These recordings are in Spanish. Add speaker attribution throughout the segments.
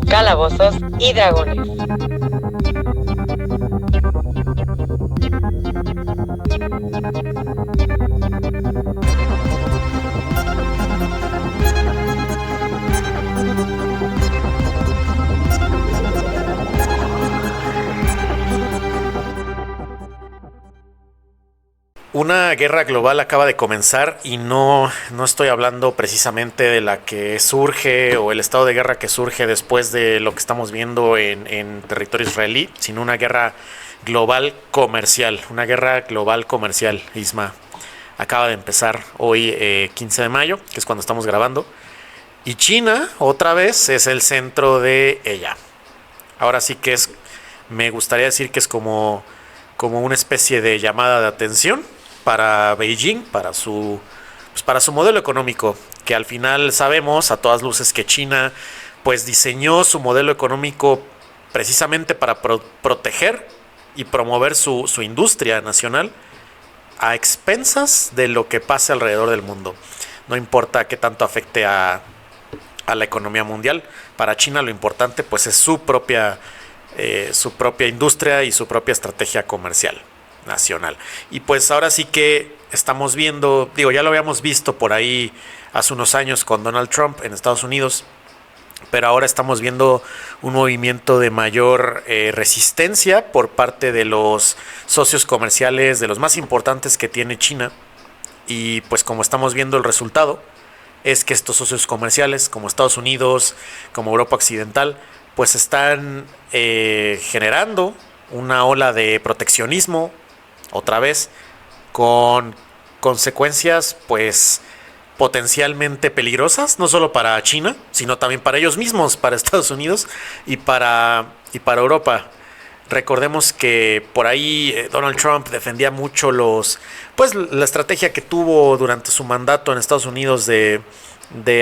Speaker 1: Calabozos y Dragones.
Speaker 2: Una guerra global acaba de comenzar y no estoy hablando precisamente de la que surge o el estado de guerra que surge después de lo que estamos viendo en territorio israelí, sino una guerra global comercial. Una guerra global comercial, Isma. Acaba de empezar hoy, 15 de mayo, que es cuando estamos grabando. Y China, otra vez, es el centro de ella. Ahora sí que me gustaría decir que es como una especie de llamada de atención para Beijing, para su modelo económico, que al final sabemos a todas luces que China pues diseñó su modelo económico precisamente para proteger y promover su industria nacional a expensas de lo que pase alrededor del mundo. No importa qué tanto afecte a la economía mundial, para China lo importante pues es su propia industria y su propia estrategia comercial nacional. Y pues ahora sí que estamos viendo, ya lo habíamos visto por ahí hace unos años con Donald Trump en Estados Unidos, pero ahora estamos viendo un movimiento de mayor resistencia por parte de los socios comerciales, de los más importantes que tiene China. Y pues como estamos viendo, el resultado es que estos socios comerciales como Estados Unidos, como Europa Occidental, pues están generando una ola de proteccionismo, otra vez, con consecuencias pues potencialmente peligrosas, no solo para China, sino también para ellos mismos, para Estados Unidos y para Europa. Recordemos que por ahí Donald Trump defendía mucho la estrategia que tuvo durante su mandato en Estados Unidos de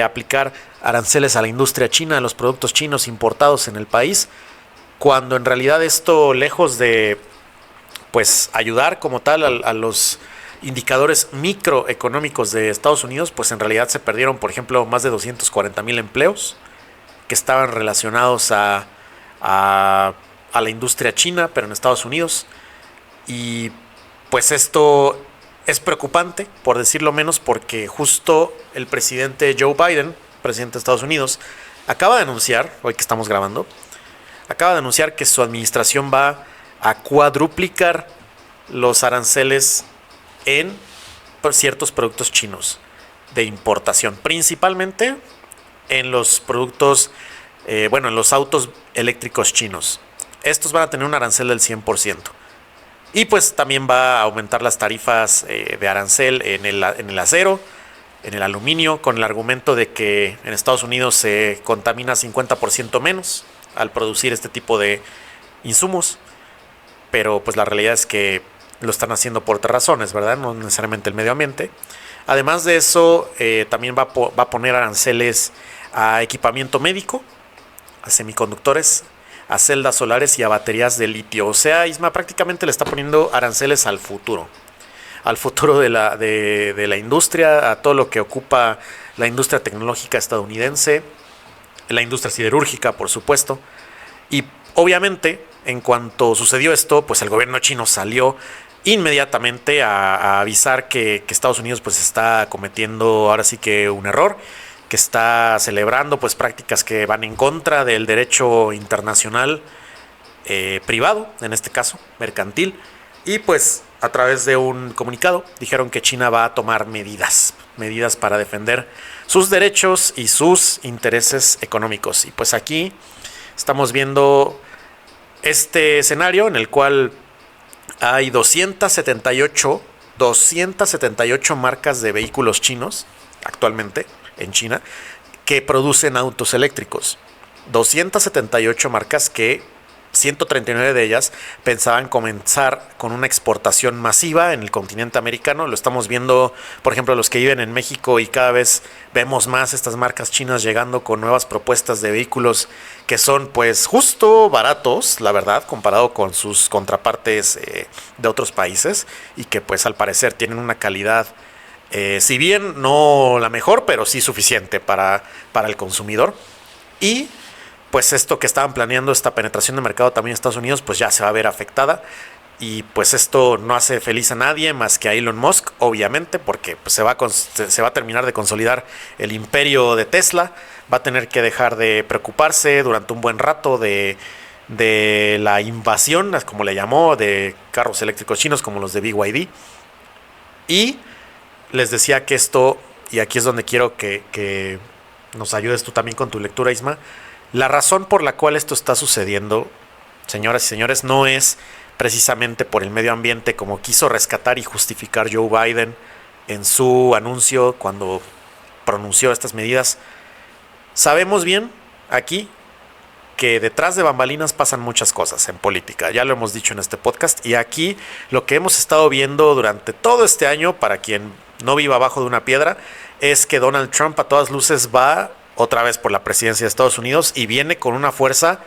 Speaker 2: aplicar aranceles a la industria china, a los productos chinos importados en el país, cuando en realidad esto, lejos de pues ayudar como tal a los indicadores microeconómicos de Estados Unidos, pues en realidad se perdieron, por ejemplo, más de 240,000 empleos que estaban relacionados a la industria china, pero en Estados Unidos. Y pues esto es preocupante, por decirlo menos, porque justo el presidente Joe Biden, presidente de Estados Unidos, acaba de anunciar, hoy que estamos grabando, que su administración va a cuadruplicar los aranceles en ciertos productos chinos de importación, principalmente en los productos, en los autos eléctricos chinos. Estos van a tener un arancel del 100%. Y pues también va a aumentar las tarifas de arancel en el acero, en el aluminio, con el argumento de que en Estados Unidos se contamina 50% menos al producir este tipo de insumos. Pero pues la realidad es que lo están haciendo por otras razones, ¿verdad? No necesariamente el medio ambiente. Además de eso, también va a poner aranceles a equipamiento médico, a semiconductores, a celdas solares y a baterías de litio. O sea, Isma prácticamente le está poniendo aranceles al futuro de la industria, a todo lo que ocupa la industria tecnológica estadounidense, la industria siderúrgica, por supuesto. Y obviamente, en cuanto sucedió esto, pues el gobierno chino salió inmediatamente a avisar que Estados Unidos pues está cometiendo ahora sí que un error, que está celebrando pues prácticas que van en contra del derecho internacional privado, en este caso mercantil. Y pues a través de un comunicado dijeron que China va a tomar medidas para defender sus derechos y sus intereses económicos. Y pues aquí estamos viendo este escenario en el cual hay 278 marcas de vehículos chinos actualmente en China que producen autos eléctricos. 278 marcas que 139 de ellas pensaban comenzar con una exportación masiva en el continente americano. Lo estamos viendo, por ejemplo, los que viven en México, y cada vez vemos más estas marcas chinas llegando con nuevas propuestas de vehículos que son pues justo baratos, la verdad, comparado con sus contrapartes de otros países, y que pues al parecer tienen una calidad, si bien no la mejor, pero sí suficiente para el consumidor. Y pues esto que estaban planeando, esta penetración de mercado también en Estados Unidos, pues ya se va a ver afectada. Y pues esto no hace feliz a nadie más que a Elon Musk, obviamente, porque pues se va a terminar de consolidar el imperio de Tesla. Va a tener que dejar de preocuparse durante un buen rato de la invasión, como le llamó, de carros eléctricos chinos como los de BYD. Y les decía que esto, y aquí es donde quiero que nos ayudes tú también con tu lectura, Isma. La razón por la cual esto está sucediendo, señoras y señores, no es precisamente por el medio ambiente como quiso rescatar y justificar Joe Biden en su anuncio cuando pronunció estas medidas. Sabemos bien aquí que detrás de bambalinas pasan muchas cosas en política, ya lo hemos dicho en este podcast, y aquí lo que hemos estado viendo durante todo este año, para quien no viva abajo de una piedra, es que Donald Trump a todas luces va otra vez por la presidencia de Estados Unidos y viene con una fuerza,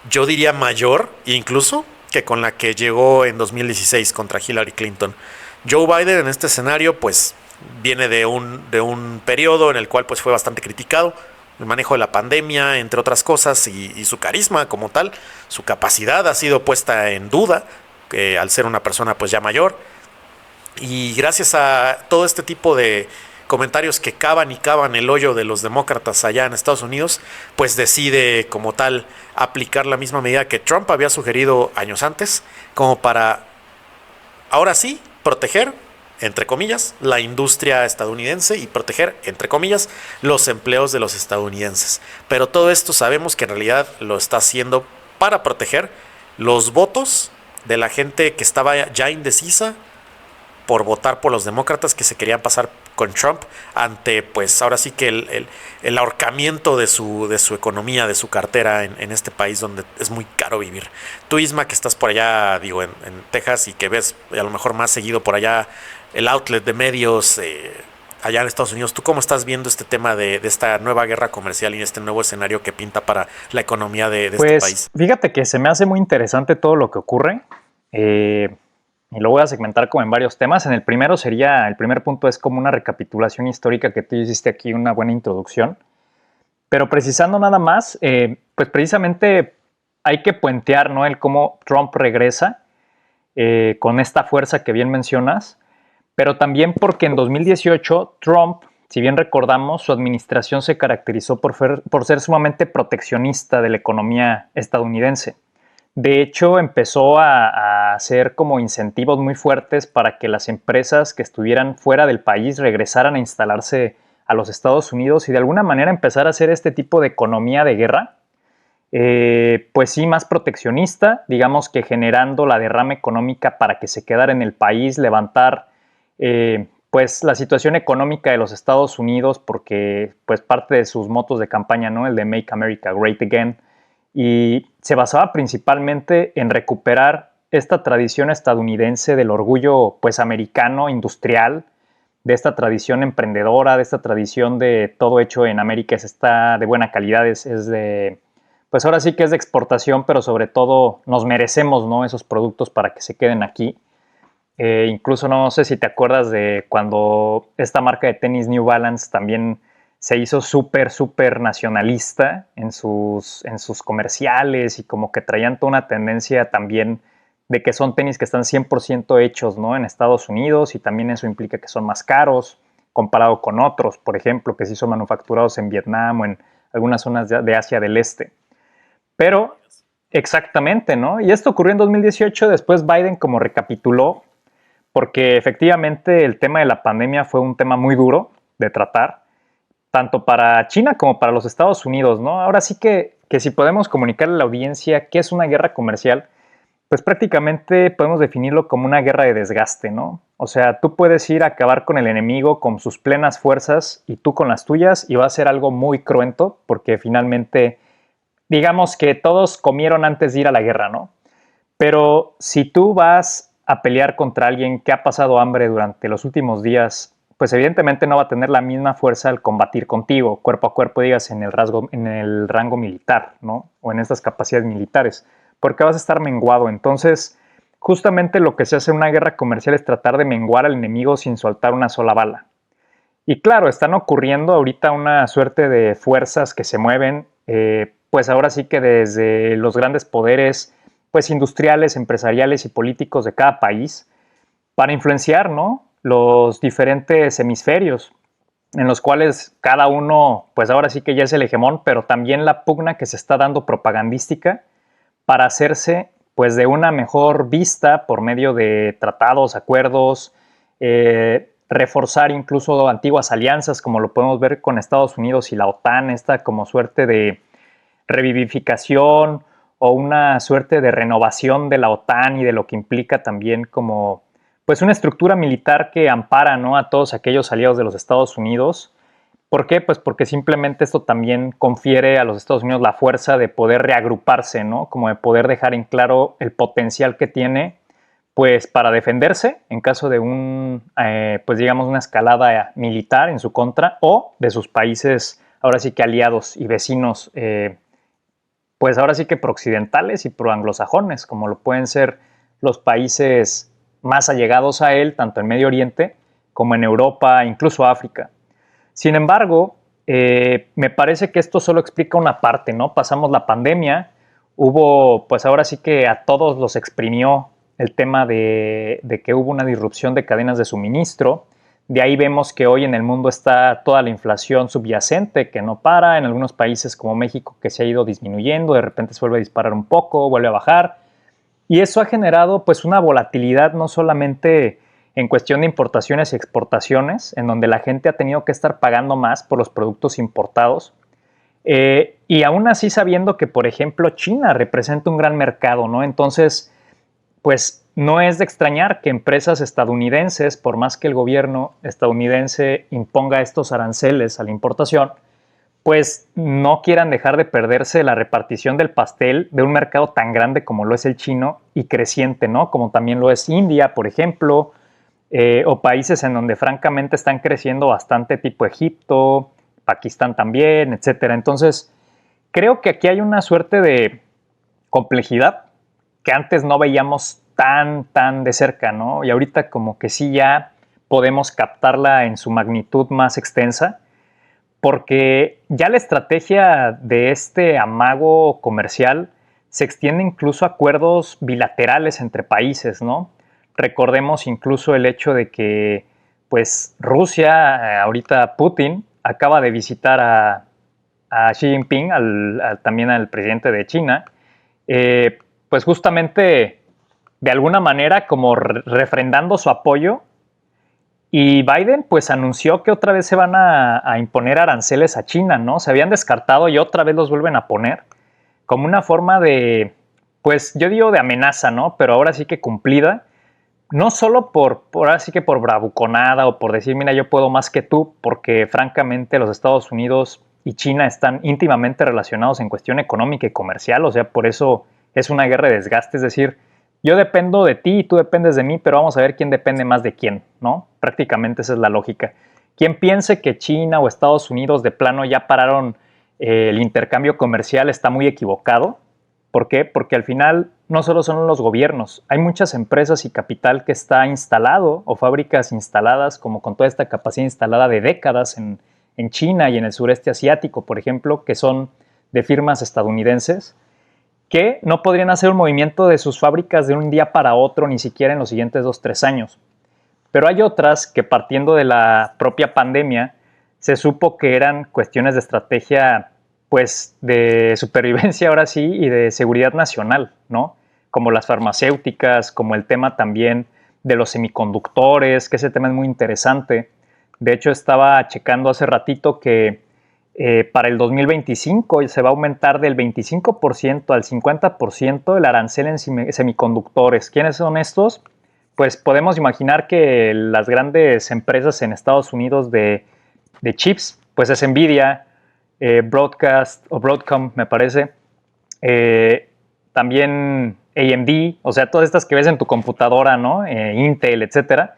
Speaker 2: yo diría mayor incluso que con la que llegó en 2016 contra Hillary Clinton. Joe Biden en este escenario pues viene de un periodo en el cual pues fue bastante criticado, el manejo de la pandemia, entre otras cosas, y su carisma como tal, su capacidad ha sido puesta en duda al ser una persona pues ya mayor, y gracias a todo este tipo de comentarios que cavan y cavan el hoyo de los demócratas allá en Estados Unidos, pues decide como tal aplicar la misma medida que Trump había sugerido años antes, como para ahora sí proteger, entre comillas, la industria estadounidense y proteger, entre comillas, los empleos de los estadounidenses. Pero todo esto sabemos que en realidad lo está haciendo para proteger los votos de la gente que estaba ya indecisa por votar por los demócratas, que se querían pasar con Trump ante, pues ahora sí que el ahorcamiento de su economía, de su cartera en este país donde es muy caro vivir. Tú, Isma, que estás por allá, digo, en Texas, y que ves a lo mejor más seguido por allá el outlet de medios allá en Estados Unidos, ¿tú cómo estás viendo este tema de esta nueva guerra comercial y este nuevo escenario que pinta para la economía de este país?
Speaker 3: Fíjate que se me hace muy interesante todo lo que ocurre. Y lo voy a segmentar como en varios temas. El primer punto es como una recapitulación histórica que tú hiciste aquí, una buena introducción. Pero precisando nada más, pues precisamente hay que puentear, ¿no?, el cómo Trump regresa con esta fuerza que bien mencionas, pero también porque en 2018 Trump, si bien recordamos, su administración se caracterizó por ser sumamente proteccionista de la economía estadounidense. De hecho, empezó a hacer como incentivos muy fuertes para que las empresas que estuvieran fuera del país regresaran a instalarse a los Estados Unidos y de alguna manera empezar a hacer este tipo de economía de guerra, pues sí, más proteccionista, digamos que generando la derrama económica para que se quedara en el país, levantar pues la situación económica de los Estados Unidos, porque pues parte de sus motos de campaña, ¿no?, el de Make America Great Again, y se basaba principalmente en recuperar esta tradición estadounidense del orgullo pues americano, industrial, de esta tradición emprendedora, de esta tradición de todo hecho en América está de buena calidad, es de, pues ahora sí que es de exportación, pero sobre todo nos merecemos, ¿no?, esos productos para que se queden aquí. Incluso no sé si te acuerdas de cuando esta marca de tenis New Balance también se hizo súper nacionalista en sus comerciales, y como que traían toda una tendencia también de que son tenis que están 100% hechos, ¿no?, en Estados Unidos, y también eso implica que son más caros comparado con otros, por ejemplo, que sí son manufacturados en Vietnam o en algunas zonas de Asia del Este. Pero exactamente, ¿no? Y esto ocurrió en 2018, después Biden como recapituló, porque efectivamente el tema de la pandemia fue un tema muy duro de tratar, tanto para China como para los Estados Unidos, ¿no? Ahora sí que si podemos comunicarle a la audiencia qué es una guerra comercial, pues prácticamente podemos definirlo como una guerra de desgaste, ¿no? O sea, tú puedes ir a acabar con el enemigo con sus plenas fuerzas y tú con las tuyas, y va a ser algo muy cruento, porque finalmente, digamos que todos comieron antes de ir a la guerra, ¿no? Pero si tú vas a pelear contra alguien que ha pasado hambre durante los últimos días, pues evidentemente no va a tener la misma fuerza al combatir contigo, cuerpo a cuerpo, digas, en el rango militar, ¿no? O en estas capacidades militares, porque vas a estar menguado. Entonces, justamente lo que se hace en una guerra comercial es tratar de menguar al enemigo sin soltar una sola bala. Y claro, están ocurriendo ahorita una suerte de fuerzas que se mueven pues ahora sí que desde los grandes poderes pues industriales, empresariales y políticos de cada país para influenciar, ¿no?, los diferentes hemisferios en los cuales cada uno pues ahora sí que ya es el hegemón, pero también la pugna que se está dando propagandística para hacerse pues de una mejor vista por medio de tratados, acuerdos, reforzar incluso antiguas alianzas, como lo podemos ver con Estados Unidos y la OTAN, esta como suerte de revivificación o una suerte de renovación de la OTAN y de lo que implica también como pues una estructura militar que ampara, ¿no?, a todos aquellos aliados de los Estados Unidos. ¿Por qué? Pues porque simplemente esto también confiere a los Estados Unidos la fuerza de poder reagruparse, ¿no?, como de poder dejar en claro el potencial que tiene pues para defenderse en caso de pues digamos una escalada militar en su contra o de sus países ahora sí que aliados y vecinos, pues ahora sí que prooccidentales y proanglosajones, como lo pueden ser los países más allegados a él, tanto en Medio Oriente como en Europa, incluso África. Sin embargo, me parece que esto solo explica una parte, ¿no? Pasamos la pandemia, hubo, pues ahora sí que a todos los exprimió el tema de que hubo una disrupción de cadenas de suministro. De ahí vemos que hoy en el mundo está toda la inflación subyacente que no para, en algunos países como México que se ha ido disminuyendo, de repente se vuelve a disparar un poco, vuelve a bajar. Y eso ha generado pues una volatilidad no solamente en cuestión de importaciones y exportaciones, en donde la gente ha tenido que estar pagando más por los productos importados, y aún así sabiendo que, por ejemplo, China representa un gran mercado, ¿no? Entonces, pues no es de extrañar que empresas estadounidenses, por más que el gobierno estadounidense imponga estos aranceles a la importación, pues no quieran dejar de perderse la repartición del pastel de un mercado tan grande como lo es el chino y creciente, ¿no? Como también lo es India, por ejemplo, o países en donde francamente están creciendo bastante, tipo Egipto, Pakistán también, etcétera. Entonces, creo que aquí hay una suerte de complejidad que antes no veíamos tan de cerca, ¿no? Y ahorita como que sí ya podemos captarla en su magnitud más extensa, porque ya la estrategia de este amago comercial se extiende incluso a acuerdos bilaterales entre países, ¿no? Recordemos incluso el hecho de que, pues, Rusia, ahorita Putin, acaba de visitar a Xi Jinping, también al presidente de China, pues justamente de alguna manera como refrendando su apoyo. Y Biden pues anunció que otra vez se van a imponer aranceles a China, ¿no? Se habían descartado y otra vez los vuelven a poner como una forma de, pues yo digo de amenaza, ¿no? Pero ahora sí que cumplida, no solo ahora sí que por bravuconada o por decir, mira, yo puedo más que tú, porque francamente los Estados Unidos y China están íntimamente relacionados en cuestión económica y comercial, o sea, por eso es una guerra de desgaste, es decir, yo dependo de ti y tú dependes de mí, pero vamos a ver quién depende más de quién, ¿no? Prácticamente esa es la lógica. Quien piense que China o Estados Unidos de plano ya pararon el intercambio comercial está muy equivocado. ¿Por qué? Porque al final no solo son los gobiernos, hay muchas empresas y capital que está instalado o fábricas instaladas como con toda esta capacidad instalada de décadas en China y en el sureste asiático, por ejemplo, que son de firmas estadounidenses, que no podrían hacer un movimiento de sus fábricas de un día para otro, ni siquiera en los siguientes 2-3 años. Pero hay otras que partiendo de la propia pandemia, se supo que eran cuestiones de estrategia, pues de supervivencia ahora sí y de seguridad nacional, ¿no? Como las farmacéuticas, como el tema también de los semiconductores, que ese tema es muy interesante. De hecho, estaba checando hace ratito que para el 2025 se va a aumentar del 25% al 50% el arancel en semiconductores. ¿Quiénes son estos? Pues podemos imaginar que las grandes empresas en Estados Unidos de chips, pues es Nvidia, Broadcom, me parece, también AMD, o sea, todas estas que ves en tu computadora, ¿no? Intel, etcétera.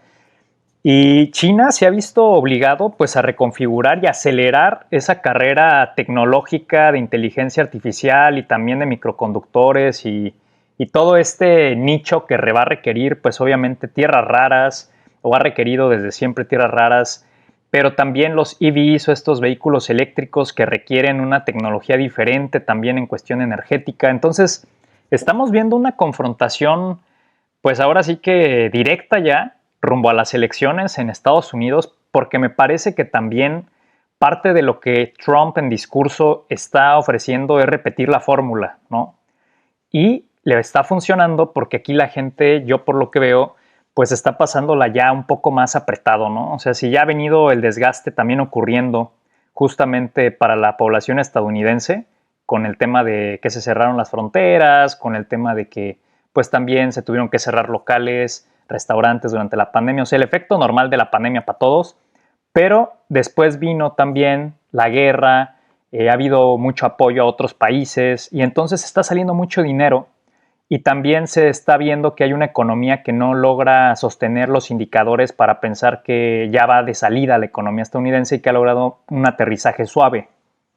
Speaker 3: Y China se ha visto obligado pues a reconfigurar y acelerar esa carrera tecnológica de inteligencia artificial y también de microconductores y todo este nicho que va a requerir pues obviamente tierras raras o ha requerido desde siempre tierras raras pero también los EVs o estos vehículos eléctricos que requieren una tecnología diferente también en cuestión energética. Entonces, estamos viendo una confrontación, pues ahora sí que directa ya, rumbo a las elecciones en Estados Unidos, porque me parece que también parte de lo que Trump en discurso está ofreciendo es repetir la fórmula, ¿no? Y le está funcionando porque aquí la gente, yo por lo que veo, pues está pasándola ya un poco más apretado, ¿no? O sea, si ya ha venido el desgaste también ocurriendo justamente para la población estadounidense, con el tema de que se cerraron las fronteras, con el tema de que pues también se tuvieron que cerrar locales, restaurantes durante la pandemia, o sea, el efecto normal de la pandemia para todos, pero después vino también la guerra, ha habido mucho apoyo a otros países y entonces está saliendo mucho dinero y también se está viendo que hay una economía que no logra sostener los indicadores para pensar que ya va de salida la economía estadounidense y que ha logrado un aterrizaje suave,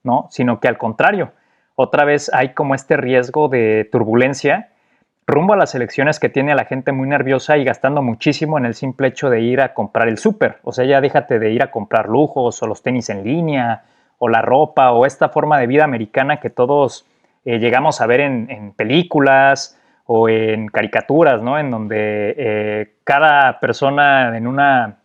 Speaker 3: ¿no? Sino que al contrario, otra vez hay como este riesgo de turbulencia rumbo a las elecciones que tiene a la gente muy nerviosa y gastando muchísimo en el simple hecho de ir a comprar el súper. O sea, ya déjate de ir a comprar lujos o los tenis en línea o la ropa o esta forma de vida americana que todos llegamos a ver en películas o en caricaturas, ¿no? En donde cada persona en una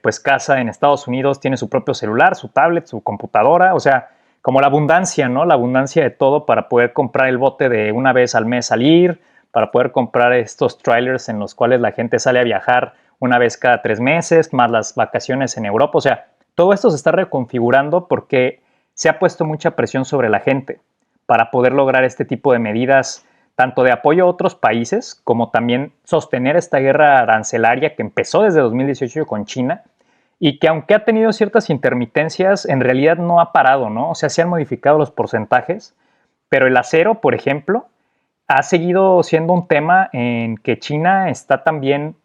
Speaker 3: pues casa en Estados Unidos tiene su propio celular, su tablet, su computadora, o sea, como la abundancia, ¿no? La abundancia de todo para poder comprar el bote de una vez al mes salir, para poder comprar estos trailers en los cuales la gente sale a viajar una vez cada 3 meses, más las vacaciones en Europa. O sea, todo esto se está reconfigurando porque se ha puesto mucha presión sobre la gente para poder lograr este tipo de medidas, tanto de apoyo a otros países, como también sostener esta guerra arancelaria que empezó desde 2018 con China, y que aunque ha tenido ciertas intermitencias, en realidad no ha parado, ¿no? O sea, se han modificado los porcentajes, pero el acero, por ejemplo, ha seguido siendo un tema en que China está también,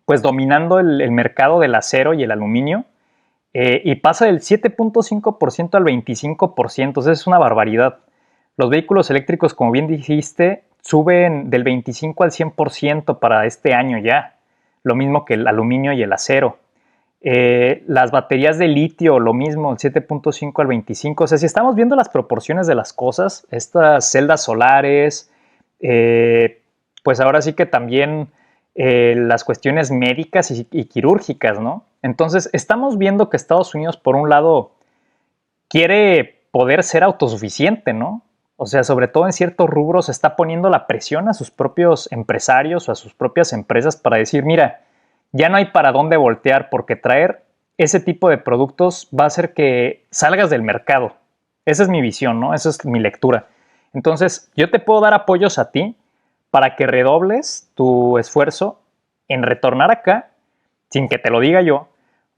Speaker 3: pues, dominando el mercado del acero y el aluminio, y pasa del 7.5% al 25%, o sea, es una barbaridad. Los vehículos eléctricos, como bien dijiste, suben del 25 al 100% para este año ya, lo mismo que el aluminio y el acero. Las baterías de litio, lo mismo, el 7.5 al 25. O sea, si estamos viendo las proporciones de las cosas, estas celdas solares, pues ahora sí que también las cuestiones médicas y quirúrgicas, ¿no? Entonces, estamos viendo que Estados Unidos, por un lado, quiere poder ser autosuficiente, ¿no? O sea, sobre todo en ciertos rubros, está poniendo la presión a sus propios empresarios o a sus propias empresas para decir, mira, ya no hay para dónde voltear porque traer ese tipo de productos va a hacer que salgas del mercado. Esa es mi visión, ¿no? Esa es mi lectura. Entonces, yo te puedo dar apoyos a ti para que redobles tu esfuerzo en retornar acá, sin que te lo diga yo,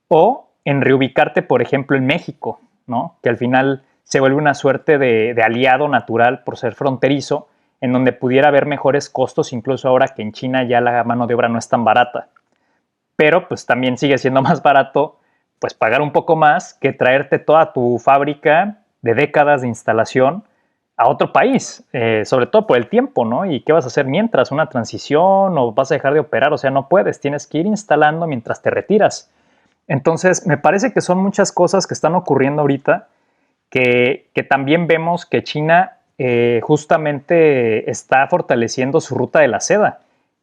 Speaker 3: o en reubicarte, por ejemplo, en México, ¿no? Que al final se vuelve una suerte de aliado natural por ser fronterizo, en donde pudiera haber mejores costos, incluso ahora que en China ya la mano de obra no es tan barata. Pero pues también sigue siendo más barato pues pagar un poco más que traerte toda tu fábrica de décadas de instalación a otro país, sobre todo por el tiempo, ¿no? ¿Y qué vas a hacer mientras? ¿Una transición o vas a dejar de operar? O sea, no puedes, tienes que ir instalando mientras te retiras. Entonces, me parece que son muchas cosas que están ocurriendo ahorita que también vemos que China justamente está fortaleciendo su ruta de la seda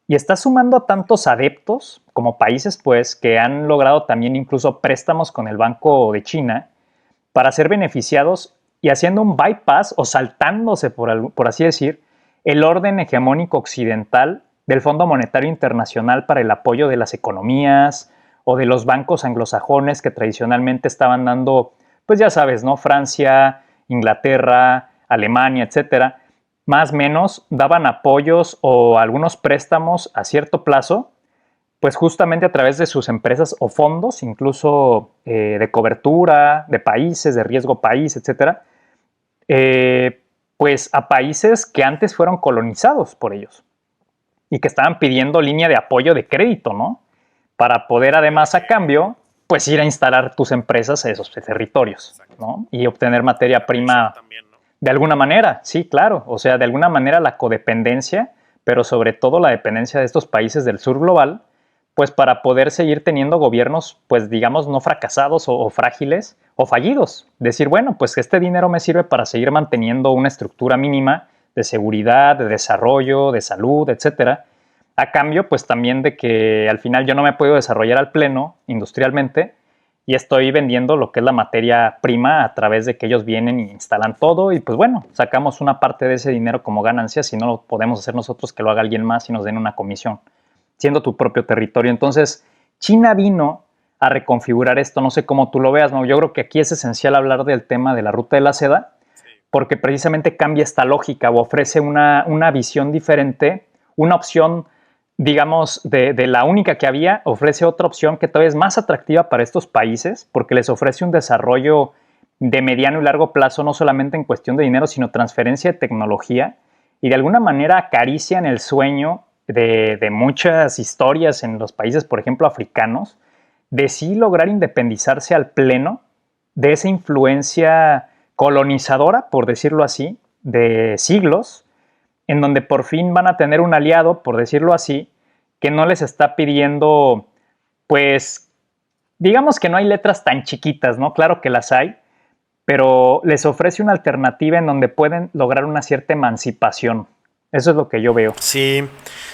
Speaker 3: y está sumando a tantos adeptos como países pues que han logrado también incluso préstamos con el Banco de China para ser beneficiados y haciendo un bypass o saltándose, por así decir, el orden hegemónico occidental del Fondo Monetario Internacional para el apoyo de las economías o de los bancos anglosajones que tradicionalmente estaban dando, pues ya sabes, ¿no? Francia, Inglaterra, Alemania, etcétera, más o menos daban apoyos o algunos préstamos a cierto plazo, pues justamente a través de sus empresas o fondos, incluso de cobertura, de países, de riesgo país, etcétera, pues a países que antes fueron colonizados por ellos y que estaban pidiendo línea de apoyo de crédito, ¿no? Para poder además a cambio, pues ir a instalar tus empresas a esos territorios, ¿no? Y obtener materia prima de alguna manera, sí, claro. O sea, de alguna manera la codependencia, pero sobre todo la dependencia de estos países del sur global, pues para poder seguir teniendo gobiernos, pues digamos, no fracasados o frágiles o fallidos. Decir, bueno, pues este dinero me sirve para seguir manteniendo una estructura mínima de seguridad, de desarrollo, de salud, etcétera. A cambio, pues también de que al final yo no me puedo desarrollar al pleno industrialmente y estoy vendiendo lo que es la materia prima a través de que ellos vienen y instalan todo y pues bueno, sacamos una parte de ese dinero como ganancia, si no lo podemos hacer nosotros, que lo haga alguien más y nos den una comisión, siendo tu propio territorio. Entonces, China vino a reconfigurar esto, no sé cómo tú lo veas, ¿no? Yo creo que aquí es esencial hablar del tema de la ruta de la seda, porque precisamente cambia esta lógica o ofrece una visión diferente, una opción, digamos, de la única que había, ofrece otra opción que todavía es más atractiva para estos países, porque les ofrece un desarrollo de mediano y largo plazo, no solamente en cuestión de dinero, sino transferencia de tecnología, y de alguna manera acarician el sueño de muchas historias en los países, por ejemplo, africanos, de sí lograr independizarse al pleno de esa influencia colonizadora, por decirlo así, de siglos, en donde por fin van a tener un aliado, por decirlo así, que no les está pidiendo, pues, digamos que no hay letras tan chiquitas, ¿no? Claro que las hay, pero les ofrece una alternativa en donde pueden lograr una cierta emancipación. Eso es lo que yo veo.
Speaker 2: Sí,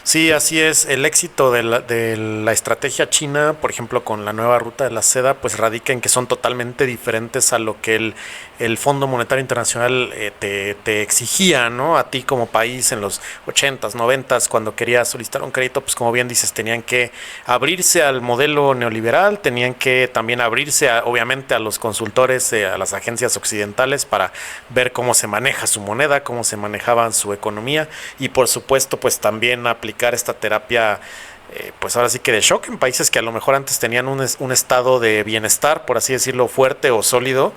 Speaker 2: sí, así es. El éxito de la estrategia china, por ejemplo, con la nueva ruta de la seda, pues radica en que son totalmente diferentes a lo que el Fondo Monetario Internacional te exigía, ¿no? A ti como país en los 80s, 90s, cuando querías solicitar un crédito, pues como bien dices, tenían que abrirse al modelo neoliberal, tenían que también abrirse, obviamente, a los consultores, a las agencias occidentales para ver cómo se maneja su moneda, cómo se manejaba su economía. Y por supuesto, pues también aplicar esta terapia, pues ahora sí que de shock en países que a lo mejor antes tenían un estado de bienestar, por así decirlo, fuerte o sólido,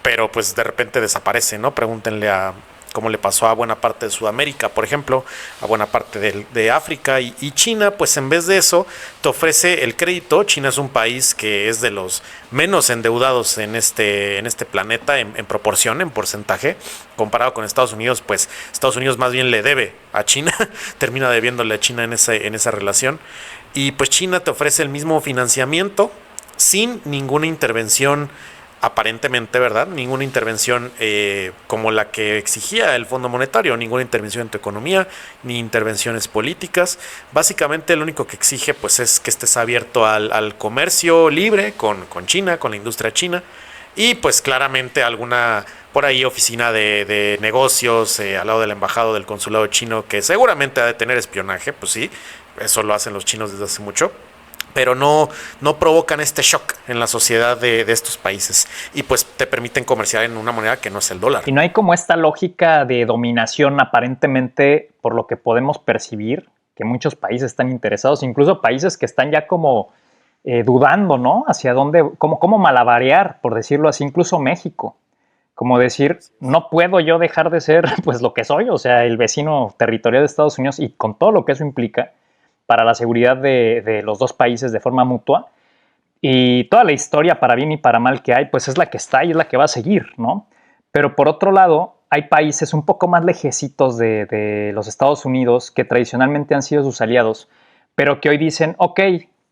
Speaker 2: pero pues de repente desaparece, ¿no? Pregúntenle a cómo le pasó a buena parte de Sudamérica, por ejemplo, a buena parte de África y China, pues en vez de eso te ofrece el crédito. China es un país que es de los menos endeudados en este planeta en proporción, en porcentaje, comparado con Estados Unidos, pues Estados Unidos más bien le debe a China, termina debiéndole a China en esa relación, y pues China te ofrece el mismo financiamiento sin ninguna intervención, aparentemente, ¿verdad? Ninguna intervención como la que exigía el Fondo Monetario, ninguna intervención en tu economía, ni intervenciones políticas. Básicamente lo único que exige pues es que estés abierto al comercio libre con China, con la industria china, y pues claramente alguna por ahí oficina de negocios al lado del embajado del consulado chino, que seguramente ha de tener espionaje, pues sí, eso lo hacen los chinos desde hace mucho, pero no provocan este shock en la sociedad de estos países y pues te permiten comerciar en una moneda que no es el dólar.
Speaker 3: Y no hay como esta lógica de dominación aparentemente, por lo que podemos percibir, que muchos países están interesados, incluso países que están ya como dudando, ¿no? Hacia dónde, cómo malabarear, por decirlo así, incluso México. Como decir, no puedo yo dejar de ser pues lo que soy, o sea, el vecino territorial de Estados Unidos, y con todo lo que eso implica para la seguridad de los dos países de forma mutua, y toda la historia para bien y para mal que hay, pues es la que está y es la que va a seguir, ¿no? Pero por otro lado, hay países un poco más lejecitos de los Estados Unidos que tradicionalmente han sido sus aliados, pero que hoy dicen, ok,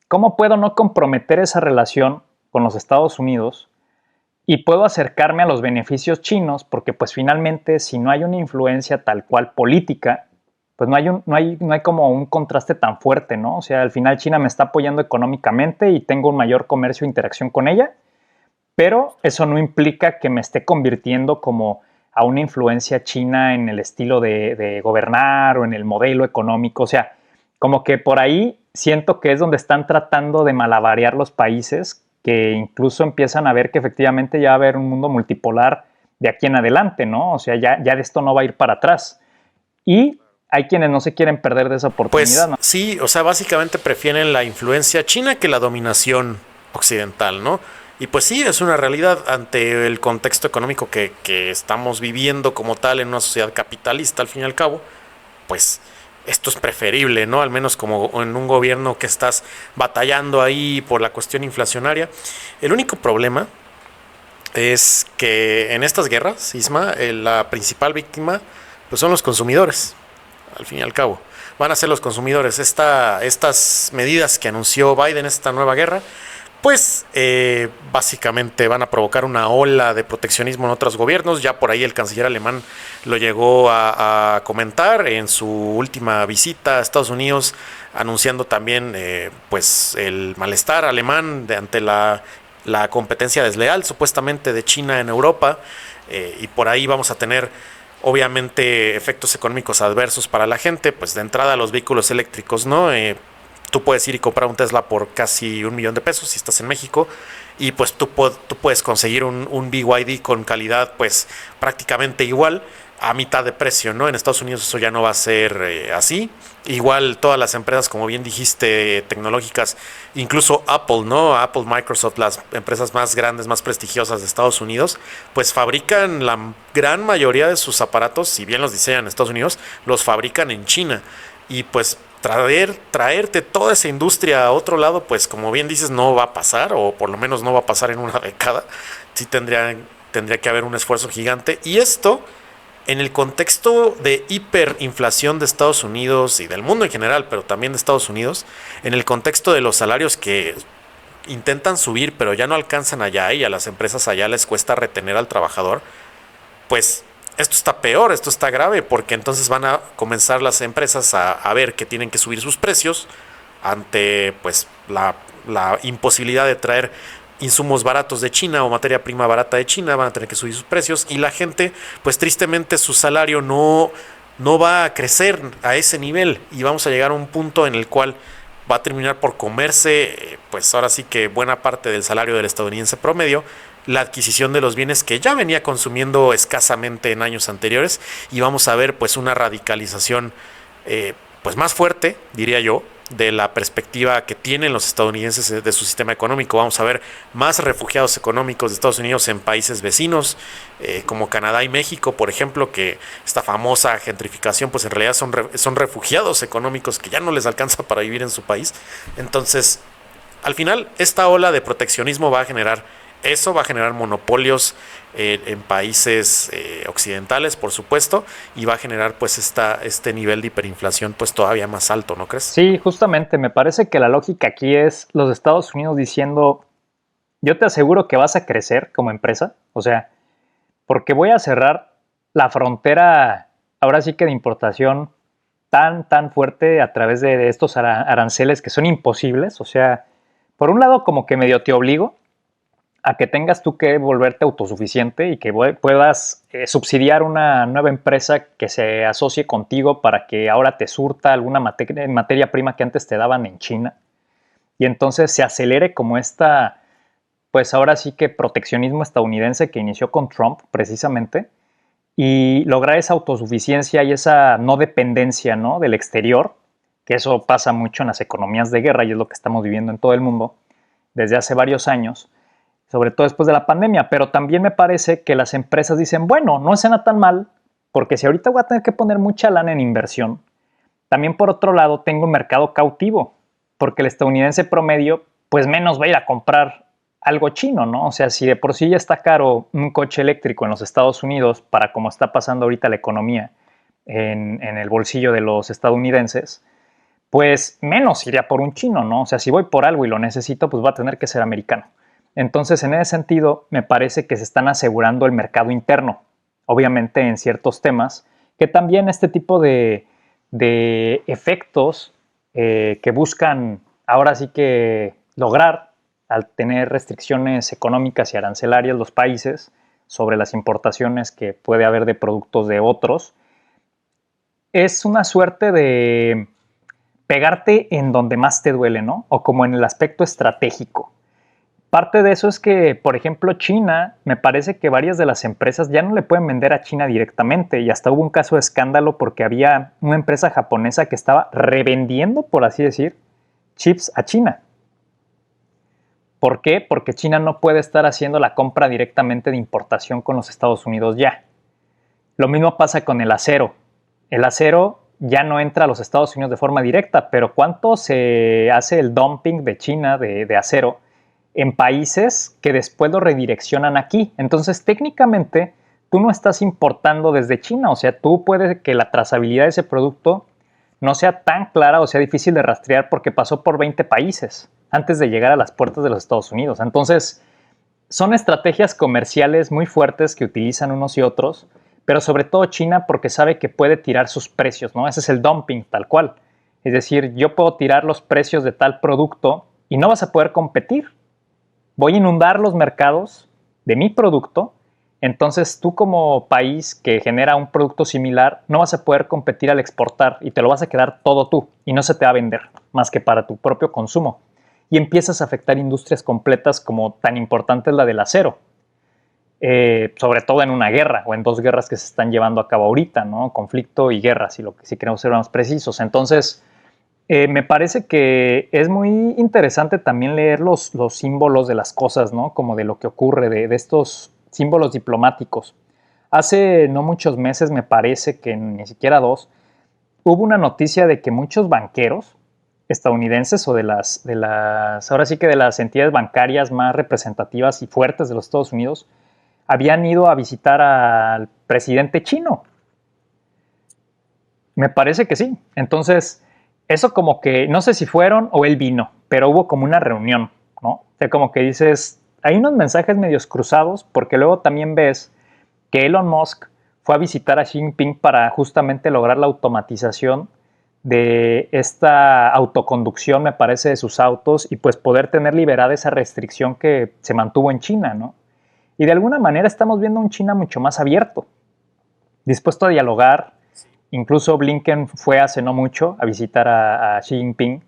Speaker 3: ¿cómo puedo no comprometer esa relación con los Estados Unidos y puedo acercarme a los beneficios chinos? Porque pues finalmente, si no hay una influencia tal cual política, pues no hay como un contraste tan fuerte, ¿no? O sea, al final China me está apoyando económicamente y tengo un mayor comercio e interacción con ella, pero eso no implica que me esté convirtiendo como a una influencia china en el estilo de gobernar o en el modelo económico. O sea, como que por ahí siento que es donde están tratando de malabarear los países, que incluso empiezan a ver que efectivamente ya va a haber un mundo multipolar de aquí en adelante, ¿no? O sea, ya de esto no va a ir para atrás. Y hay quienes no se quieren perder de esa oportunidad,
Speaker 2: Pues
Speaker 3: ¿no?
Speaker 2: sí, o sea, básicamente prefieren la influencia china que la dominación occidental, ¿no? Y pues sí, es una realidad ante el contexto económico que estamos viviendo como tal en una sociedad capitalista, al fin y al cabo, pues esto es preferible, ¿no? Al menos como en un gobierno que estás batallando ahí por la cuestión inflacionaria. El único problema es que en estas guerras, Isma, la principal víctima pues son los consumidores, al fin y al cabo. van a ser los consumidores. Estas medidas que anunció Biden, esta nueva guerra, pues básicamente van a provocar una ola de proteccionismo en otros gobiernos. Ya por ahí el canciller alemán lo llegó a comentar en su última visita a Estados Unidos, anunciando también pues el malestar alemán ante la competencia desleal supuestamente de China en Europa, y por ahí vamos a tener obviamente efectos económicos adversos para la gente. Pues de entrada los vehículos eléctricos, ¿no? Tú puedes ir y comprar un Tesla por casi $1,000,000 si estás en México, y pues tú puedes conseguir un BYD con calidad pues prácticamente igual a mitad de precio, ¿no? En Estados Unidos eso ya no va a ser así. Igual todas las empresas, como bien dijiste, tecnológicas, incluso Apple, ¿no? Apple, Microsoft, las empresas más grandes, más prestigiosas de Estados Unidos, pues fabrican la gran mayoría de sus aparatos, si bien los diseñan en Estados Unidos, los fabrican en China. Y pues traerte toda esa industria a otro lado, pues como bien dices, no va a pasar, o por lo menos no va a pasar en una década. Sí tendría que haber un esfuerzo gigante. Y esto, en el contexto de hiperinflación de Estados Unidos y del mundo en general, pero también de Estados Unidos, en el contexto de los salarios que intentan subir, pero ya no alcanzan allá, y a las empresas allá les cuesta retener al trabajador, pues esto está peor, esto está grave, porque entonces van a comenzar las empresas a ver que tienen que subir sus precios ante pues la imposibilidad de traer insumos baratos de China o materia prima barata de China. Van a tener que subir sus precios, y la gente pues tristemente su salario no va a crecer a ese nivel, y vamos a llegar a un punto en el cual va a terminar por comerse pues ahora sí que buena parte del salario del estadounidense promedio, la adquisición de los bienes que ya venía consumiendo escasamente en años anteriores. Y vamos a ver pues una radicalización pues más fuerte, diría yo, de la perspectiva que tienen los estadounidenses de su sistema económico. Vamos a ver más refugiados económicos de Estados Unidos en países vecinos, como Canadá y México, por ejemplo, que esta famosa gentrificación pues en realidad son refugiados económicos que ya no les alcanza para vivir en su país. Entonces, al final, esta ola de proteccionismo va a generar eso, va a generar monopolios en países occidentales, por supuesto, y va a generar pues este nivel de hiperinflación pues todavía más alto, ¿no crees?
Speaker 3: Sí, justamente, me parece que la lógica aquí es los Estados Unidos diciendo, yo te aseguro que vas a crecer como empresa, o sea, porque voy a cerrar la frontera, ahora sí que de importación tan fuerte a través de estos aranceles que son imposibles. O sea, por un lado como que medio te obligo a que tengas tú que volverte autosuficiente y que puedas subsidiar una nueva empresa que se asocie contigo para que ahora te surta alguna materia prima que antes te daban en China. Y entonces se acelere como esta, pues ahora sí que proteccionismo estadounidense que inició con Trump precisamente, y lograr esa autosuficiencia y esa no dependencia, ¿no?, del exterior, que eso pasa mucho en las economías de guerra y es lo que estamos viviendo en todo el mundo desde hace varios años, sobre todo después de la pandemia. Pero también me parece que las empresas dicen, bueno, no suena tan mal, porque si ahorita voy a tener que poner mucha lana en inversión, también por otro lado tengo un mercado cautivo, porque el estadounidense promedio pues menos va a ir a comprar algo chino, ¿no? O sea, si de por sí ya está caro un coche eléctrico en los Estados Unidos para como está pasando ahorita la economía en el bolsillo de los estadounidenses, pues menos iría por un chino, ¿no? O sea, si voy por algo y lo necesito, pues va a tener que ser americano. Entonces, en ese sentido, me parece que se están asegurando el mercado interno, obviamente en ciertos temas, que también este tipo de efectos que buscan ahora sí que lograr al tener restricciones económicas y arancelarias los países sobre las importaciones que puede haber de productos de otros, es una suerte de pegarte en donde más te duele, ¿no? O como en el aspecto estratégico. Parte de eso es que, por ejemplo, China, me parece que varias de las empresas ya no le pueden vender a China directamente, y hasta hubo un caso de escándalo porque había una empresa japonesa que estaba revendiendo, por así decir, chips a China. ¿Por qué? Porque China no puede estar haciendo la compra directamente de importación con los Estados Unidos ya. Lo mismo pasa con el acero. El acero ya no entra a los Estados Unidos de forma directa, pero ¿cuánto se hace el dumping de China de acero en países que después lo redireccionan aquí? Entonces, técnicamente, tú no estás importando desde China. O sea, tú puedes que la trazabilidad de ese producto no sea tan clara o sea difícil de rastrear porque pasó por 20 países antes de llegar a las puertas de los Estados Unidos. Entonces, son estrategias comerciales muy fuertes que utilizan unos y otros, pero sobre todo China porque sabe que puede tirar sus precios, ¿no? Ese es el dumping tal cual. Es decir, yo puedo tirar los precios de tal producto y no vas a poder competir. Voy a inundar los mercados de mi producto, entonces tú como país que genera un producto similar no vas a poder competir al exportar y te lo vas a quedar todo tú y no se te va a vender más que para tu propio consumo. Y empiezas a afectar industrias completas como tan importante es la del acero. Sobre todo en una guerra o en dos guerras que se están llevando a cabo ahorita, ¿no? Conflicto y guerra, si queremos ser más precisos. Entonces, me parece que es muy interesante también leer los símbolos de las cosas, ¿no? Como de lo que ocurre, de estos símbolos diplomáticos. Hace no muchos meses, me parece que ni siquiera 2, hubo una noticia de que muchos banqueros estadounidenses o ahora sí que de las entidades bancarias más representativas y fuertes de los Estados Unidos habían ido a visitar al presidente chino. Me parece que sí. Entonces, eso como que, no sé si fueron o él vino, pero hubo como una reunión, ¿no? O sea, como que dices, hay unos mensajes medios cruzados, porque luego también ves que Elon Musk fue a visitar a Xi Jinping para justamente lograr la automatización de esta autoconducción, me parece, de sus autos y pues poder tener liberada esa restricción que se mantuvo en China, ¿no? Y de alguna manera estamos viendo un China mucho más abierto, dispuesto a dialogar. Incluso Blinken fue hace no mucho a visitar a Xi Jinping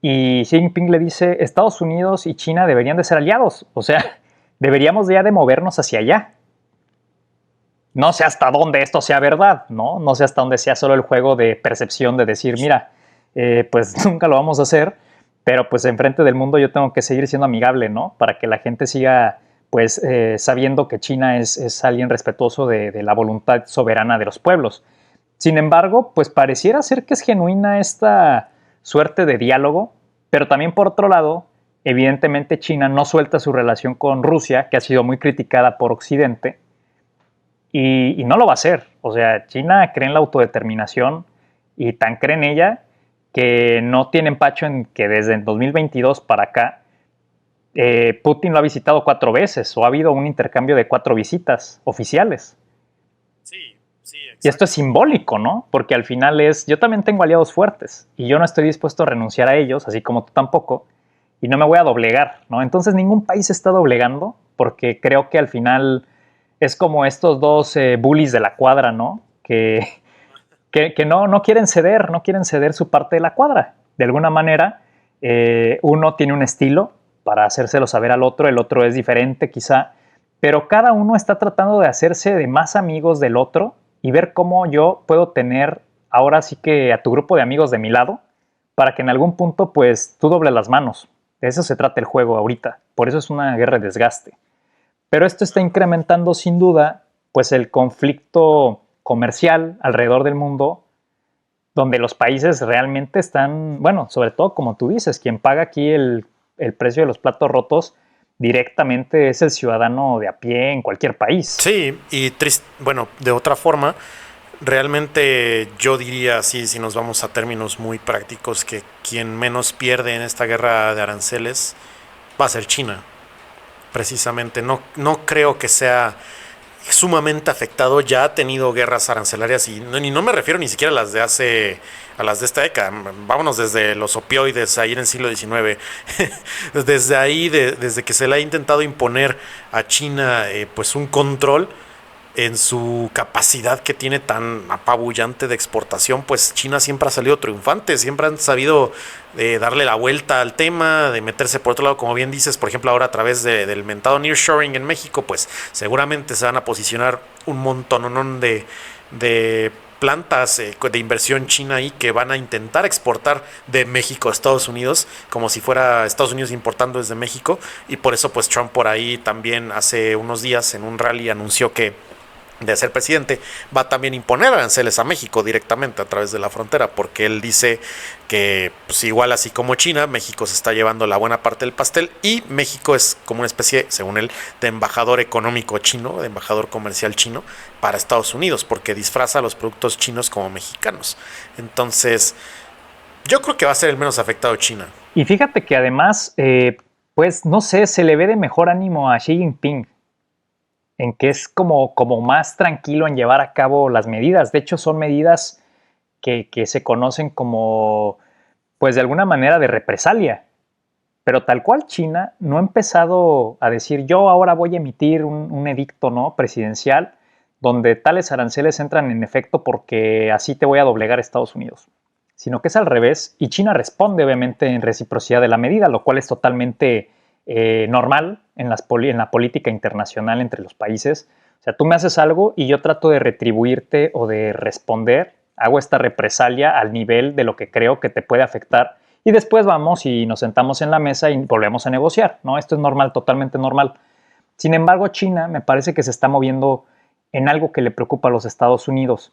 Speaker 3: y Xi Jinping le dice, Estados Unidos y China deberían de ser aliados, o sea, deberíamos ya de movernos hacia allá. No sé hasta dónde esto sea verdad, ¿no? No sé hasta dónde sea solo el juego de percepción de decir, mira, pues nunca lo vamos a hacer, pero pues enfrente del mundo yo tengo que seguir siendo amigable, ¿no? Para que la gente siga, pues, sabiendo que China es alguien respetuoso de la voluntad soberana de los pueblos. Sin embargo, pues pareciera ser que es genuina esta suerte de diálogo, pero también por otro lado, evidentemente China no suelta su relación con Rusia, que ha sido muy criticada por Occidente, y no lo va a hacer. O sea, China cree en la autodeterminación y tan cree en ella que no tiene empacho en que desde el 2022 para acá Putin lo ha visitado 4 veces o ha habido un intercambio de 4 visitas oficiales.
Speaker 2: Sí, sí, exacto.
Speaker 3: Y esto es simbólico, ¿no? Porque al final yo también tengo aliados fuertes y yo no estoy dispuesto a renunciar a ellos, así como tú tampoco, y no me voy a doblegar, ¿no? Entonces ningún país se está doblegando porque creo que al final es como estos dos bullies de la cuadra, ¿no? Que no quieren ceder su parte de la cuadra. De alguna manera, uno tiene un estilo para hacérselo saber al otro, el otro es diferente quizá, pero cada uno está tratando de hacerse de más amigos del otro y ver cómo yo puedo tener ahora sí que a tu grupo de amigos de mi lado para que en algún punto pues tú dobles las manos. De eso se trata el juego ahorita. Por eso es una guerra de desgaste. Pero esto está incrementando sin duda pues el conflicto comercial alrededor del mundo, donde los países realmente están, bueno, sobre todo como tú dices, quien paga aquí el precio de los platos rotos directamente es el ciudadano de a pie en cualquier país.
Speaker 2: Sí, y bueno, de otra forma, realmente yo diría así, si nos vamos a términos muy prácticos, que quien menos pierde en esta guerra de aranceles va a ser China. Precisamente, no creo que sea sumamente afectado. Ya ha tenido guerras arancelarias y no me refiero ni siquiera a las de esta década. Vámonos desde los opioides ahí en el siglo XIX. Desde ahí, desde que se le ha intentado imponer a China pues un control en su capacidad que tiene tan apabullante de exportación, pues China siempre ha salido triunfante, siempre han sabido darle la vuelta al tema, de meterse por otro lado, como bien dices, por ejemplo ahora a través del mentado nearshoring en México, pues seguramente se van a posicionar un montón de plantas de inversión china ahí que van a intentar exportar de México a Estados Unidos, como si fuera Estados Unidos importando desde México, y por eso pues Trump por ahí también hace unos días en un rally anunció que de ser presidente, va a también imponer aranceles a México directamente a través de la frontera, porque él dice que pues, igual así como China, México se está llevando la buena parte del pastel y México es como una especie, según él, de embajador económico chino, de embajador comercial chino para Estados Unidos, porque disfraza a los productos chinos como mexicanos. Entonces, yo creo que va a ser el menos afectado China.
Speaker 3: Y fíjate que además, pues no sé, se le ve de mejor ánimo a Xi Jinping, en que es como más tranquilo en llevar a cabo las medidas. De hecho, son medidas que se conocen como, pues de alguna manera, de represalia. Pero tal cual China no ha empezado a decir, yo ahora voy a emitir un edicto, ¿no?, presidencial, donde tales aranceles entran en efecto porque así te voy a doblegar a Estados Unidos. Sino que es al revés, y China responde obviamente en reciprocidad de la medida, lo cual es totalmente normal en la política internacional entre los países. O sea, tú me haces algo y yo trato de retribuirte o de responder, hago esta represalia al nivel de lo que creo que te puede afectar y después vamos y nos sentamos en la mesa y volvemos a negociar, ¿no? Esto es normal, totalmente normal. Sin embargo, China me parece que se está moviendo en algo que le preocupa a los Estados Unidos.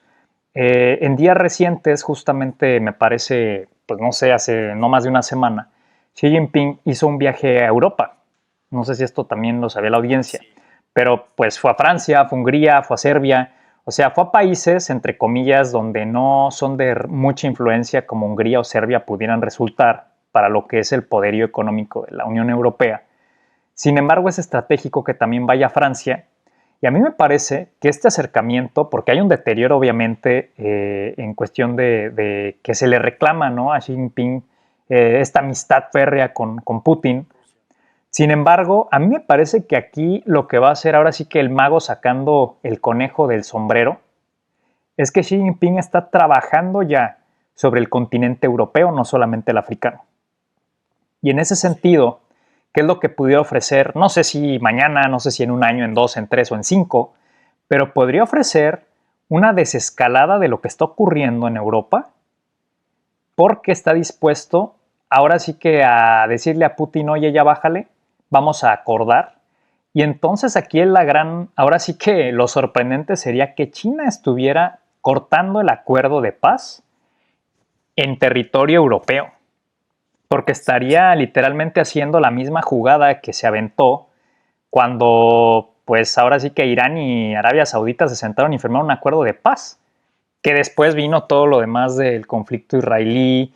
Speaker 3: En días recientes, justamente me parece, pues no sé, hace no más de una semana, Xi Jinping hizo un viaje a Europa. No sé si esto también lo sabía la audiencia, pero pues fue a Francia, fue a Hungría, fue a Serbia, o sea, fue a países, entre comillas, donde no son de mucha influencia como Hungría o Serbia pudieran resultar para lo que es el poderío económico de la Unión Europea. Sin embargo, es estratégico que también vaya a Francia. Y a mí me parece que este acercamiento, porque hay un deterioro obviamente en cuestión de que se le reclama, ¿no?, a Xi Jinping esta amistad férrea con Putin. Sin embargo, a mí me parece que aquí lo que va a hacer ahora sí que el mago sacando el conejo del sombrero es que Xi Jinping está trabajando ya sobre el continente europeo, no solamente el africano. Y en ese sentido, ¿qué es lo que pudiera ofrecer? No sé si mañana, no sé si en un año, en 2, en 3 o en 5, pero podría ofrecer una desescalada de lo que está ocurriendo en Europa porque está dispuesto ahora sí que a decirle a Putin, oye, ya bájale, vamos a acordar. Y entonces aquí ahora sí que lo sorprendente sería que China estuviera cortando el acuerdo de paz en territorio europeo, porque estaría literalmente haciendo la misma jugada que se aventó cuando, pues ahora sí que Irán y Arabia Saudita se sentaron y firmaron un acuerdo de paz, que después vino todo lo demás del conflicto israelí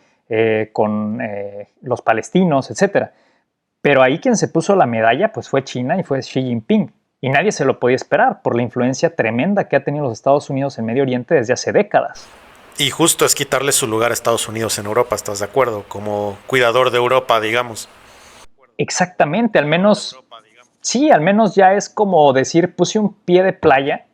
Speaker 3: con los palestinos, etc. Pero ahí quien se puso la medalla pues fue China y fue Xi Jinping. Y nadie se lo podía esperar por la influencia tremenda que ha tenido los Estados Unidos en Medio Oriente desde hace décadas.
Speaker 2: Y justo es quitarle su lugar a Estados Unidos en Europa, ¿estás de acuerdo? Como cuidador de Europa, digamos.
Speaker 3: Exactamente, al menos, sí, al menos ya es como decir, puse un pie de playa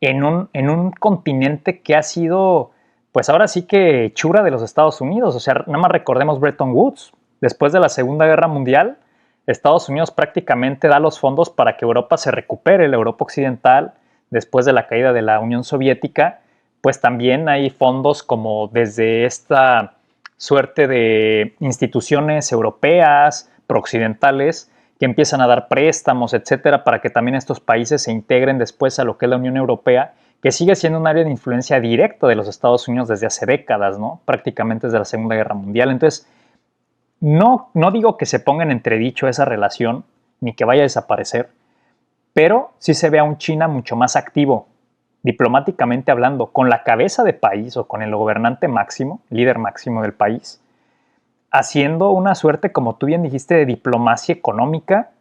Speaker 3: en un continente que ha sido, pues ahora sí que hechura de los Estados Unidos. O sea, nada más recordemos Bretton Woods. Después de la Segunda Guerra Mundial, Estados Unidos prácticamente da los fondos para que Europa se recupere, la Europa occidental, después de la caída de la Unión Soviética, pues también hay fondos como desde esta suerte de instituciones europeas, prooccidentales, que empiezan a dar préstamos, etcétera, para que también estos países se integren después a lo que es la Unión Europea, que sigue siendo un área de influencia directa de los Estados Unidos desde hace décadas, ¿no? Prácticamente desde la Segunda Guerra Mundial. Entonces, no digo que se ponga en entredicho esa relación, ni que vaya a desaparecer, pero sí se ve a un China mucho más activo, diplomáticamente hablando, con la cabeza de país o con el gobernante máximo, líder máximo del país, haciendo una suerte, como tú bien dijiste, de diplomacia económica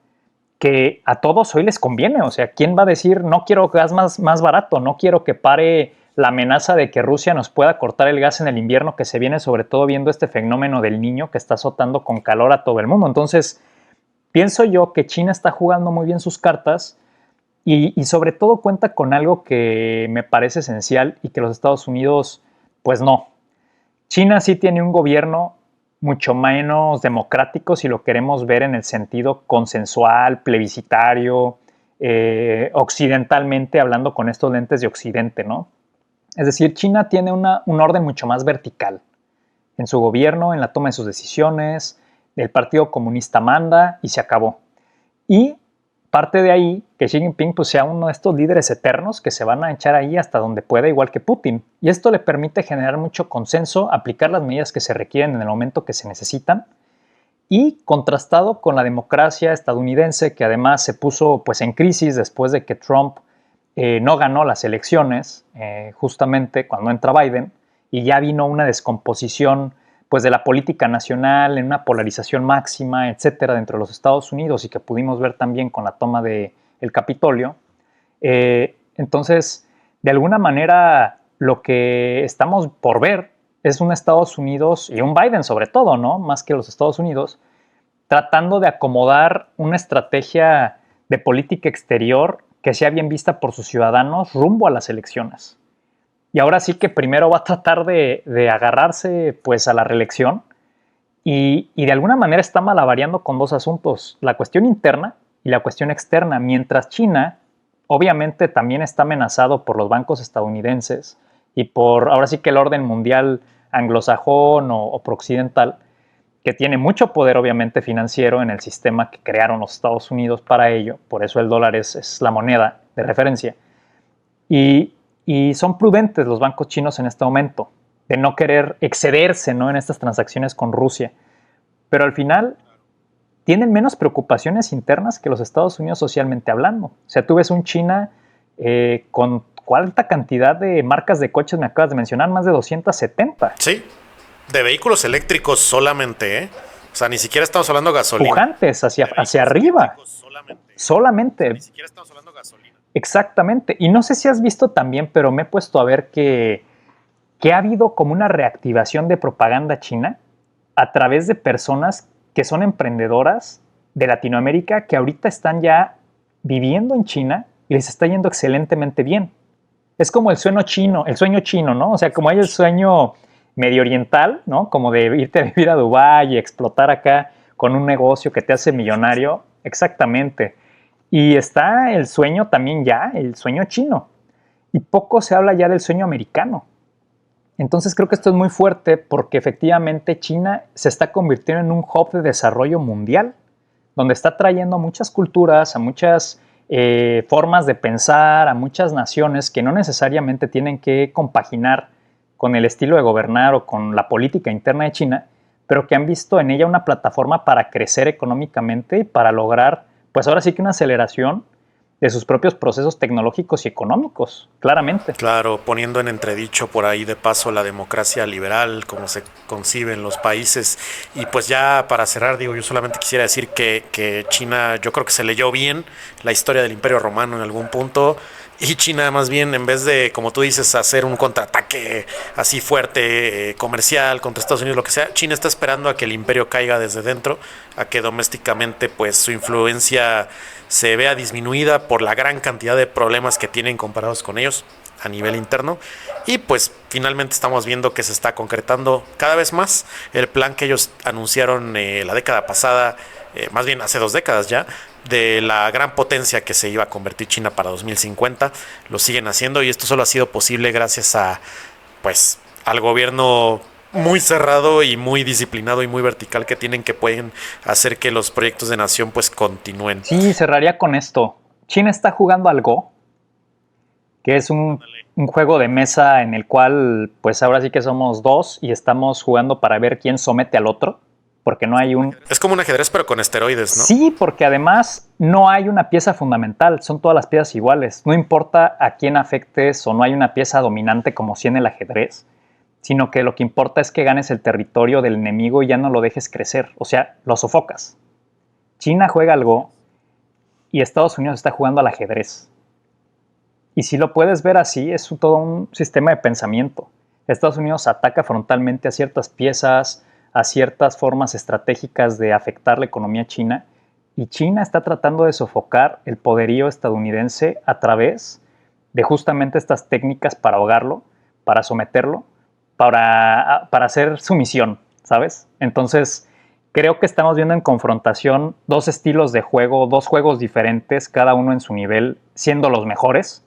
Speaker 3: que a todos hoy les conviene. O sea, ¿quién va a decir no quiero gas más barato, no quiero que pare la amenaza de que Rusia nos pueda cortar el gas en el invierno que se viene, sobre todo viendo este fenómeno del Niño que está azotando con calor a todo el mundo? Entonces, pienso yo que China está jugando muy bien sus cartas y sobre todo cuenta con algo que me parece esencial y que los Estados Unidos, pues no. China sí tiene un gobierno mucho menos democrático, si lo queremos ver en el sentido consensual, plebiscitario, occidentalmente hablando con estos lentes de Occidente, ¿no? Es decir, China tiene un orden mucho más vertical en su gobierno, en la toma de sus decisiones, el Partido Comunista manda y se acabó. Y parte de ahí que Xi Jinping pues, sea uno de estos líderes eternos que se van a echar ahí hasta donde pueda, igual que Putin. Y esto le permite generar mucho consenso, aplicar las medidas que se requieren en el momento que se necesitan, y contrastado con la democracia estadounidense, que además se puso pues, en crisis después de que Trump no ganó las elecciones, justamente cuando entra Biden, y ya vino una descomposición pues, de la política nacional, en una polarización máxima, etcétera, dentro de los Estados Unidos, y que pudimos ver también con la toma del Capitolio. Entonces, de alguna manera, lo que estamos por ver es un Estados Unidos, y un Biden sobre todo, ¿no? Más que los Estados Unidos, tratando de acomodar una estrategia de política exterior que sea bien vista por sus ciudadanos rumbo a las elecciones. Y ahora sí que primero va a tratar de agarrarse pues, a la reelección y de alguna manera está malabareando con dos asuntos, la cuestión interna y la cuestión externa, mientras China obviamente también está amenazado por los bancos estadounidenses y por ahora sí que el orden mundial anglosajón o prooccidental, que tiene mucho poder obviamente financiero en el sistema que crearon los Estados Unidos para ello, por eso el dólar es la moneda de referencia. Y son prudentes los bancos chinos en este momento, de no querer excederse, ¿no? En estas transacciones con Rusia. Pero al final tienen menos preocupaciones internas que los Estados Unidos socialmente hablando. O sea, tú ves un China con cuánta cantidad de marcas de coches me acabas de mencionar, más de 270.
Speaker 2: Sí, de vehículos eléctricos solamente, ¿eh? O sea, ni siquiera estamos hablando de gasolina.
Speaker 3: Pujantes hacia arriba. Solamente.
Speaker 2: Ni siquiera estamos hablando de gasolina.
Speaker 3: Exactamente. Y no sé si has visto también, pero me he puesto a ver que ha habido como una reactivación de propaganda china a través de personas que son emprendedoras de Latinoamérica que ahorita están ya viviendo en China y les está yendo excelentemente bien. Es como el sueño chino, ¿no? O sea, como hay el sueño medio oriental, ¿no? Como de irte a vivir a Dubái y explotar acá con un negocio que te hace millonario. Exactamente. Y está el sueño también ya, el sueño chino. Y poco se habla ya del sueño americano. Entonces creo que esto es muy fuerte porque efectivamente China se está convirtiendo en un hub de desarrollo mundial, donde está trayendo a muchas culturas, a muchas formas de pensar, a muchas naciones que no necesariamente tienen que compaginar con el estilo de gobernar o con la política interna de China, pero que han visto en ella una plataforma para crecer económicamente y para lograr, pues ahora sí que una aceleración de sus propios procesos tecnológicos y económicos, claramente.
Speaker 2: Claro, poniendo en entredicho por ahí de paso la democracia liberal, como se concibe en los países. Y pues ya para cerrar, digo, yo solamente quisiera decir que China, yo creo que se leyó bien la historia del Imperio Romano en algún punto. Y China más bien, en vez de, como tú dices, hacer un contraataque así fuerte, comercial contra Estados Unidos, lo que sea, China está esperando a que el imperio caiga desde dentro, a que domésticamente pues su influencia se vea disminuida por la gran cantidad de problemas que tienen comparados con ellos a nivel interno. Y pues finalmente estamos viendo que se está concretando cada vez más el plan que ellos anunciaron la década pasada, más bien hace 2 décadas ya, de la gran potencia que se iba a convertir China para 2050. Lo siguen haciendo y esto solo ha sido posible gracias a pues al gobierno muy cerrado y muy disciplinado y muy vertical que tienen, que pueden hacer que los proyectos de nación pues continúen.
Speaker 3: Sí, cerraría con esto. China está jugando al Go, que es un juego de mesa en el cual pues ahora sí que somos dos y estamos jugando para ver quién somete al otro, porque no hay un...
Speaker 2: Es como un ajedrez pero con esteroides, ¿no?
Speaker 3: Sí, porque además no hay una pieza fundamental, son todas las piezas iguales. No importa a quién afectes o no hay una pieza dominante como si en el ajedrez, sino que lo que importa es que ganes el territorio del enemigo y ya no lo dejes crecer, o sea, lo sofocas. China juega al Go y Estados Unidos está jugando al ajedrez. Y si lo puedes ver así, es todo un sistema de pensamiento. Estados Unidos ataca frontalmente a ciertas piezas, a ciertas formas estratégicas de afectar la economía china, y China está tratando de sofocar el poderío estadounidense a través de justamente estas técnicas para ahogarlo, para someterlo, para hacer sumisión, ¿sabes? Entonces, creo que estamos viendo en confrontación dos estilos de juego, dos juegos diferentes, cada uno en su nivel, siendo los mejores.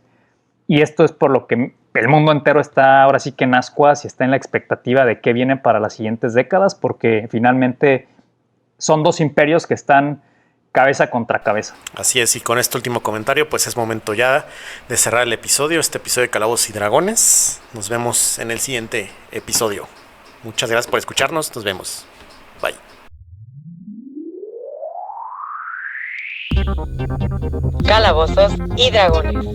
Speaker 3: Y esto es por lo que el mundo entero está ahora sí que en ascuas y está en la expectativa de qué viene para las siguientes décadas, porque finalmente son dos imperios que están cabeza contra cabeza.
Speaker 2: Así es, y con este último comentario, pues es momento ya de cerrar el episodio, este episodio de Calabozos y Dragones. Nos vemos en el siguiente episodio. Muchas gracias por escucharnos, nos vemos. Bye.
Speaker 1: Calabozos y Dragones.